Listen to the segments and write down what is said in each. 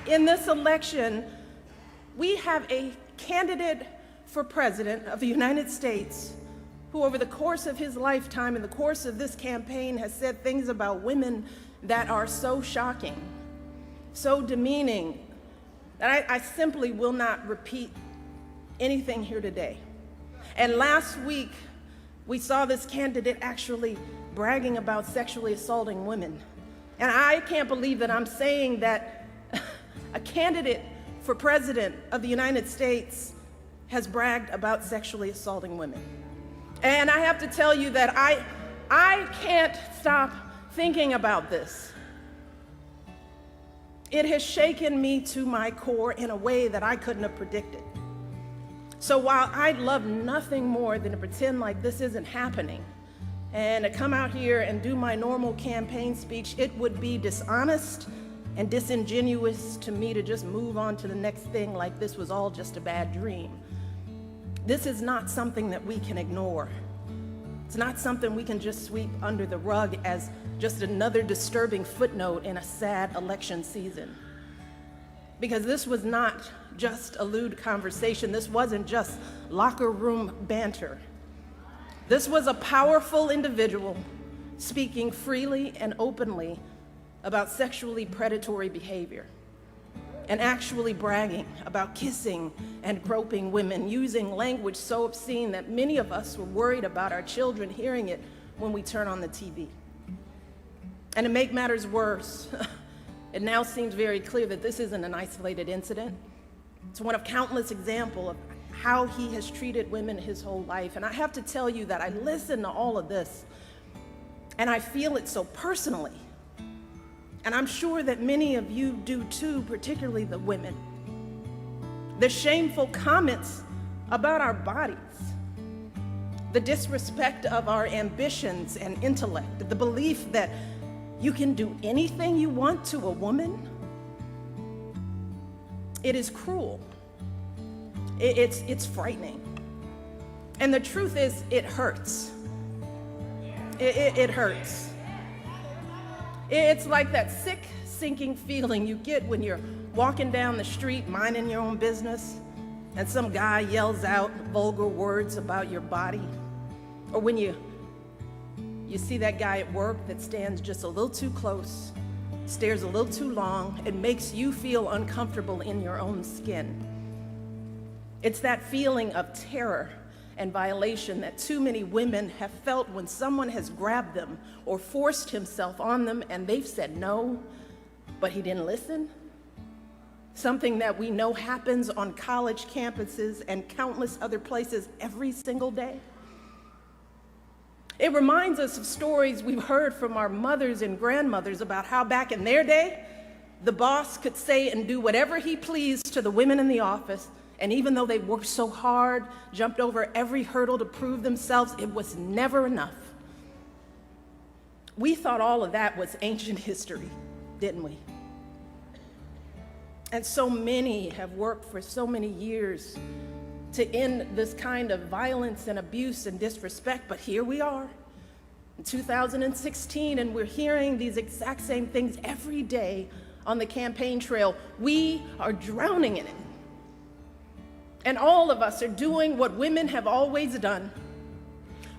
In this election, we have a candidate for president of the United States who over the course of his lifetime, in the course of this campaign, has said things about women that are so shocking, so demeaning, that I simply will not repeat anything here today. And last week, we saw this candidate actually bragging about sexually assaulting women. And I can't believe that I'm saying that a candidate for president of the United States has bragged about sexually assaulting women. And I have to tell you that I can't stop thinking about this. It has shaken me to my core in a way that I couldn't have predicted. So while I'd love nothing more than to pretend like this isn't happening and to come out here and do my normal campaign speech, it would be dishonest and disingenuous to me to just move on to the next thing like this was all just a bad dream. This is not something that we can ignore. It's not something we can just sweep under the rug as just another disturbing footnote in a sad election season. Because this was not just a lewd conversation. This wasn't just locker room banter. This was a powerful individual speaking freely and openly about sexually predatory behavior and actually bragging about kissing and groping women, using language so obscene that many of us were worried about our children hearing it when we turn on the TV. And to make matters worse, it now seems very clear that this isn't an isolated incident. It's one of countless examples of how he has treated women his whole life. And I have to tell you that I listen to all of this and I feel it so personally. And I'm sure that many of you do too, particularly the women. The shameful comments about our bodies, the disrespect of our ambitions and intellect, the belief that you can do anything you want to a woman. It is cruel. It's frightening. And the truth is, it hurts. It hurts. It's like that sick, sinking feeling you get when you're walking down the street minding your own business and some guy yells out vulgar words about your body. Or when you see that guy at work that stands just a little too close, stares a little too long, and makes you feel uncomfortable in your own skin. It's that feeling of terror and violation that too many women have felt when someone has grabbed them or forced himself on them and they've said no, but he didn't listen. Something that we know happens on college campuses and countless other places every single day. It reminds us of stories we've heard from our mothers and grandmothers about how back in their day, the boss could say and do whatever he pleased to the women in the office, and even though they worked so hard, jumped over every hurdle to prove themselves, it was never enough. We thought all of that was ancient history, didn't we? And so many have worked for so many years to end this kind of violence and abuse and disrespect, but here we are in 2016, and we're hearing these exact same things every day on the campaign trail. We are drowning in it. And all of us are doing what women have always done.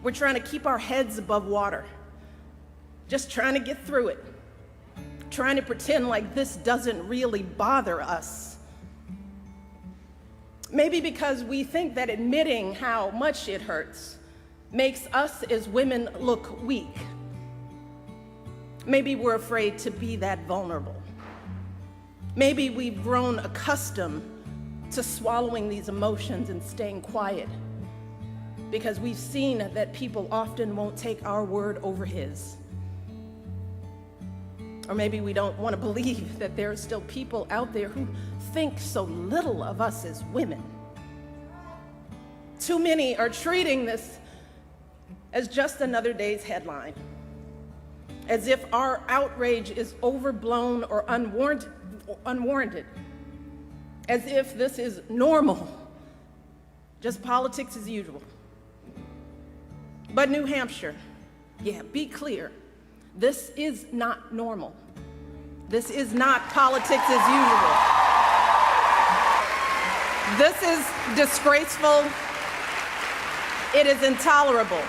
We're trying to keep our heads above water, just trying to get through it, trying to pretend like this doesn't really bother us. Maybe because we think that admitting how much it hurts makes us as women look weak. Maybe we're afraid to be that vulnerable. Maybe we've grown accustomed to swallowing these emotions and staying quiet because we've seen that people often won't take our word over his. Or maybe we don't want to believe that there are still people out there who think so little of us as women. Too many are treating this as just another day's headline, as if our outrage is overblown or unwarranted, as if this is normal, just politics as usual. But New Hampshire, yeah, be clear, this is not normal. This is not politics as usual. This is disgraceful. It is intolerable.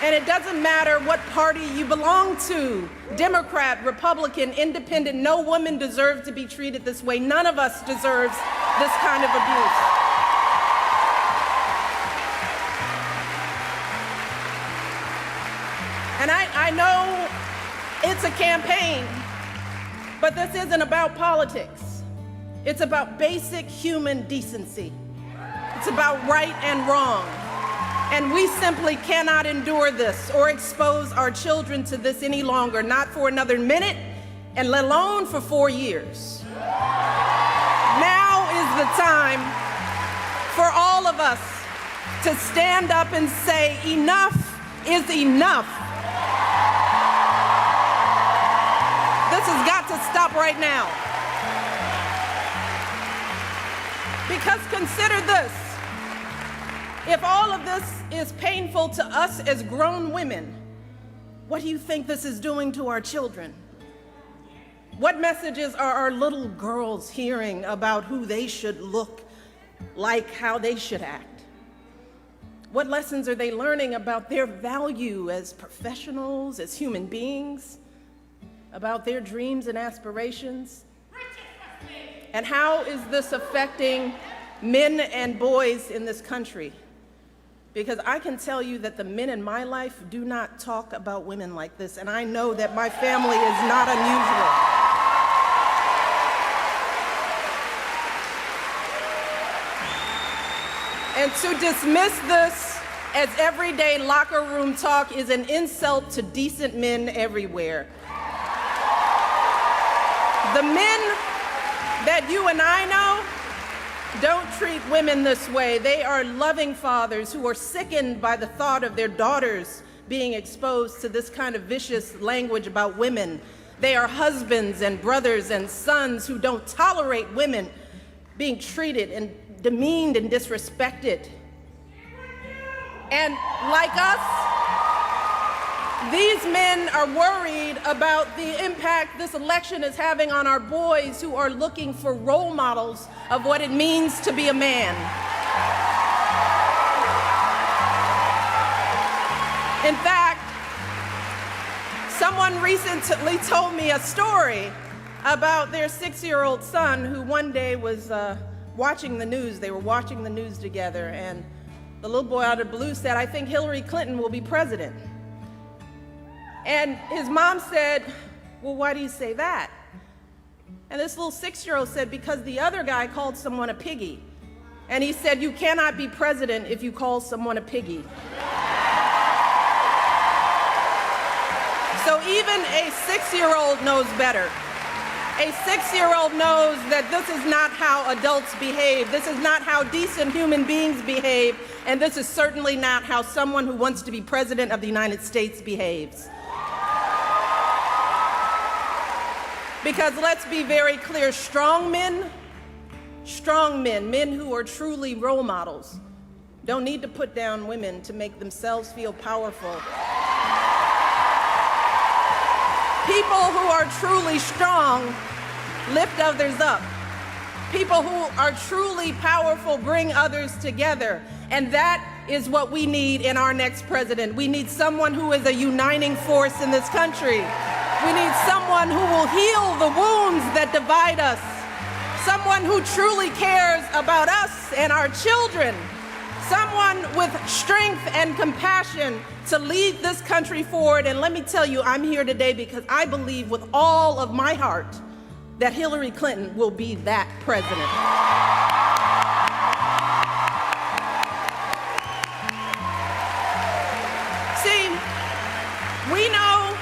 And it doesn't matter what party you belong to, Democrat, Republican, Independent, no woman deserves to be treated this way. None of us deserves this kind of abuse. And I know it's a campaign, but this isn't about politics. It's about basic human decency. It's about right and wrong. And we simply cannot endure this or expose our children to this any longer, not for another minute, and let alone for 4 years. Now is the time for all of us to stand up and say, enough is enough. This has got to stop right now. Because consider this. If all of this is painful to us as grown women, what do you think this is doing to our children? What messages are our little girls hearing about who they should look like, how they should act? What lessons are they learning about their value as professionals, as human beings, about their dreams and aspirations? And how is this affecting men and boys in this country? Because I can tell you that the men in my life do not talk about women like this, and I know that my family is not unusual. And to dismiss this as everyday locker room talk is an insult to decent men everywhere. The men that you and I know don't treat women this way. They are loving fathers who are sickened by the thought of their daughters being exposed to this kind of vicious language about women. They are husbands and brothers and sons who don't tolerate women being treated and demeaned and disrespected. And like us, these men are worried about the impact this election is having on our boys who are looking for role models of what it means to be a man. In fact, someone recently told me a story about their 6-year-old son who one day was watching the news. They were watching the news together, and the little boy out of the blue said, "I think Hillary Clinton will be president." And his mom said, "Well, why do you say that?" And this little 6-year-old said, "Because the other guy called someone a piggy." And he said, "You cannot be president if you call someone a piggy." So even a 6-year-old knows better. A 6-year-old knows that this is not how adults behave. This is not how decent human beings behave. And this is certainly not how someone who wants to be president of the United States behaves. Because let's be very clear, strong men, men who are truly role models, don't need to put down women to make themselves feel powerful. People who are truly strong lift others up. People who are truly powerful bring others together. And that is what we need in our next president. We need someone who is a uniting force in this country. We need someone who will heal the wounds that divide us. Someone who truly cares about us and our children. Someone with strength and compassion to lead this country forward. And let me tell you, I'm here today because I believe with all of my heart that Hillary Clinton will be that president. See, we know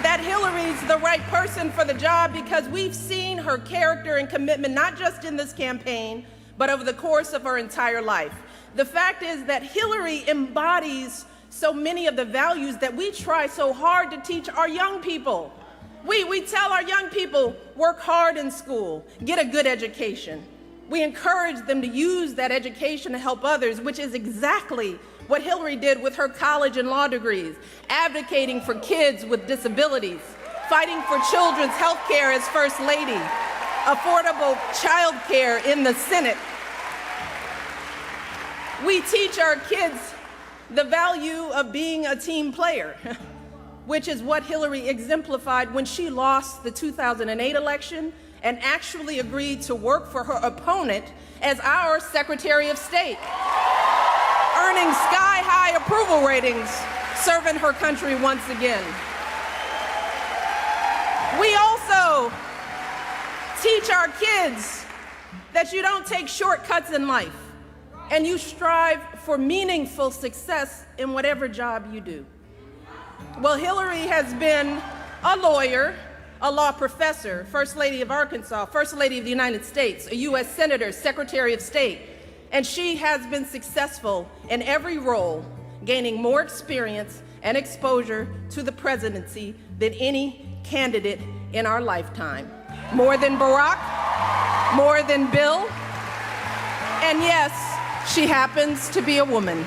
that Hillary's the right person for the job because we've seen her character and commitment, not just in this campaign, but over the course of her entire life. The fact is that Hillary embodies so many of the values that we try so hard to teach our young people. We tell our young people, work hard in school, get a good education. We encourage them to use that education to help others, which is exactly what Hillary did with her college and law degrees, advocating for kids with disabilities, fighting for children's health care as First Lady, affordable child care in the Senate. We teach our kids the value of being a team player, which is what Hillary exemplified when she lost the 2008 election and actually agreed to work for her opponent as our Secretary of State, earning sky-high approval ratings, serving her country once again. We also teach our kids that you don't take shortcuts in life, and you strive for meaningful success in whatever job you do. Well, Hillary has been a lawyer, a law professor, First Lady of Arkansas, First Lady of the United States, a U.S. Senator, Secretary of State, and she has been successful in every role, gaining more experience and exposure to the presidency than any candidate in our lifetime. More than Barack, more than Bill, and yes, she happens to be a woman.